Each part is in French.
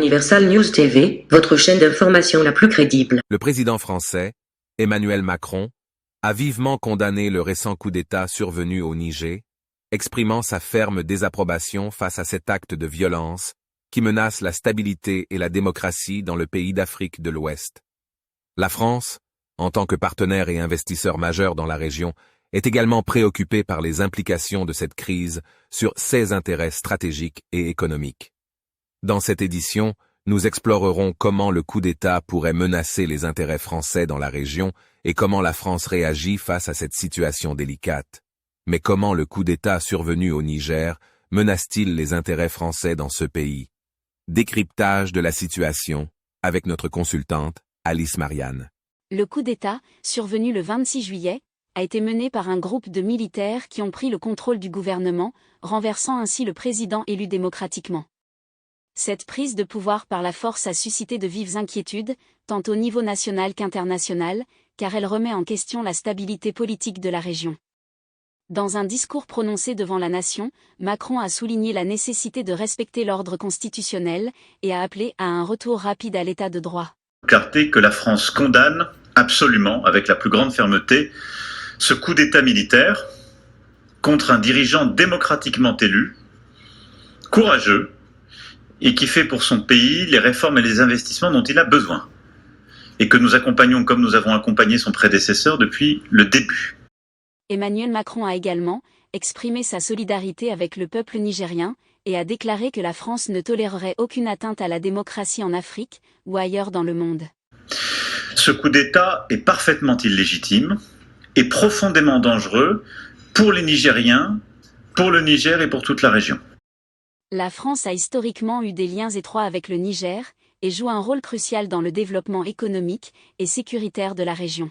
Universal News TV, votre chaîne d'information la plus crédible. Le président français, Emmanuel Macron, a vivement condamné le récent coup d'État survenu au Niger, exprimant sa ferme désapprobation face à cet acte de violence qui menace la stabilité et la démocratie dans le pays d'Afrique de l'Ouest. La France, en tant que partenaire et investisseur majeur dans la région, est également préoccupée par les implications de cette crise sur ses intérêts stratégiques et économiques. Dans cette édition, nous explorerons comment le coup d'État pourrait menacer les intérêts français dans la région et comment la France réagit face à cette situation délicate. Mais comment le coup d'État survenu au Niger menace-t-il les intérêts français dans ce pays? Décryptage de la situation avec notre consultante Alice Marianne. Le coup d'État, survenu le 26 juillet, a été mené par un groupe de militaires qui ont pris le contrôle du gouvernement, renversant ainsi le président élu démocratiquement. Cette prise de pouvoir par la force a suscité de vives inquiétudes, tant au niveau national qu'international, car elle remet en question la stabilité politique de la région. Dans un discours prononcé devant la nation, Macron a souligné la nécessité de respecter l'ordre constitutionnel et a appelé à un retour rapide à l'état de droit. Clarté que la France condamne absolument, avec la plus grande fermeté, ce coup d'État militaire contre un dirigeant démocratiquement élu, courageux, et qui fait pour son pays les réformes et les investissements dont il a besoin, et que nous accompagnons comme nous avons accompagné son prédécesseur depuis le début. Emmanuel Macron a également exprimé sa solidarité avec le peuple nigérien et a déclaré que la France ne tolérerait aucune atteinte à la démocratie en Afrique ou ailleurs dans le monde. Ce coup d'État est parfaitement illégitime et profondément dangereux pour les Nigériens, pour le Niger et pour toute la région. La France a historiquement eu des liens étroits avec le Niger et joue un rôle crucial dans le développement économique et sécuritaire de la région.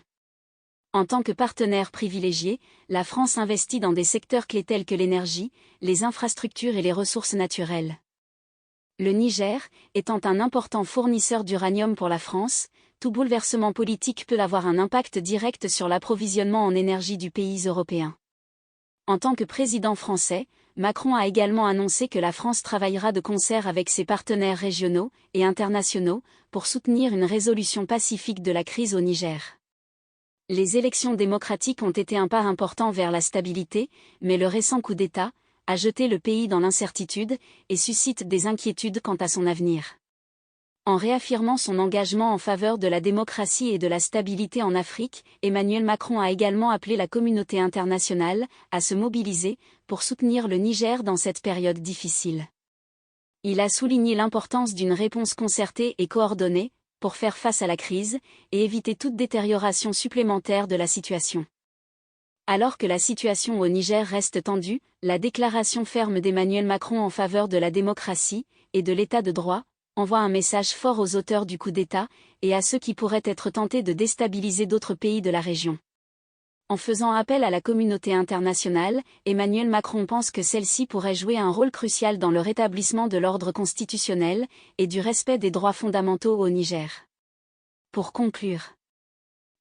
En tant que partenaire privilégié, la France investit dans des secteurs clés tels que l'énergie, les infrastructures et les ressources naturelles. Le Niger, étant un important fournisseur d'uranium pour la France, tout bouleversement politique peut avoir un impact direct sur l'approvisionnement en énergie du pays européen. En tant que président français, Macron a également annoncé que la France travaillera de concert avec ses partenaires régionaux et internationaux pour soutenir une résolution pacifique de la crise au Niger. Les élections démocratiques ont été un pas important vers la stabilité, mais le récent coup d'État a jeté le pays dans l'incertitude et suscite des inquiétudes quant à son avenir. En réaffirmant son engagement en faveur de la démocratie et de la stabilité en Afrique, Emmanuel Macron a également appelé la communauté internationale à se mobiliser pour soutenir le Niger dans cette période difficile. Il a souligné l'importance d'une réponse concertée et coordonnée pour faire face à la crise et éviter toute détérioration supplémentaire de la situation. Alors que la situation au Niger reste tendue, la déclaration ferme d'Emmanuel Macron en faveur de la démocratie et de l'état de droit envoie un message fort aux auteurs du coup d'État et à ceux qui pourraient être tentés de déstabiliser d'autres pays de la région. En faisant appel à la communauté internationale, Emmanuel Macron pense que celle-ci pourrait jouer un rôle crucial dans le rétablissement de l'ordre constitutionnel et du respect des droits fondamentaux au Niger. Pour conclure,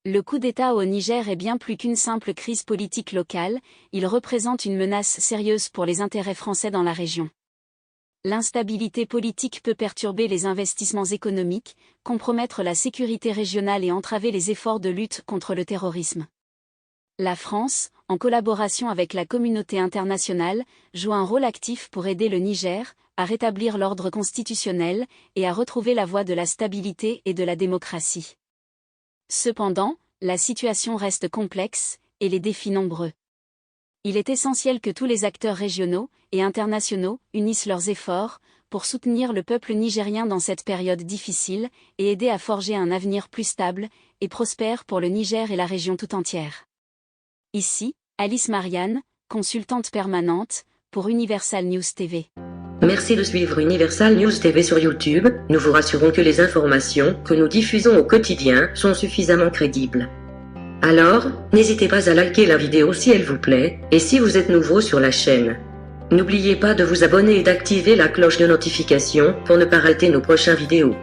le coup d'État au Niger est bien plus qu'une simple crise politique locale, il représente une menace sérieuse pour les intérêts français dans la région. L'instabilité politique peut perturber les investissements économiques, compromettre la sécurité régionale et entraver les efforts de lutte contre le terrorisme. La France, en collaboration avec la communauté internationale, joue un rôle actif pour aider le Niger à rétablir l'ordre constitutionnel et à retrouver la voie de la stabilité et de la démocratie. Cependant, la situation reste complexe et les défis nombreux. Il est essentiel que tous les acteurs régionaux et internationaux unissent leurs efforts pour soutenir le peuple nigérien dans cette période difficile et aider à forger un avenir plus stable et prospère pour le Niger et la région tout entière. Ici, Alice Marianne, consultante permanente pour Universal News TV. Merci de suivre Universal News TV sur YouTube. Nous vous rassurons que les informations que nous diffusons au quotidien sont suffisamment crédibles. Alors, n'hésitez pas à liker la vidéo si elle vous plaît, et si vous êtes nouveau sur la chaîne. N'oubliez pas de vous abonner et d'activer la cloche de notification pour ne pas rater nos prochaines vidéos.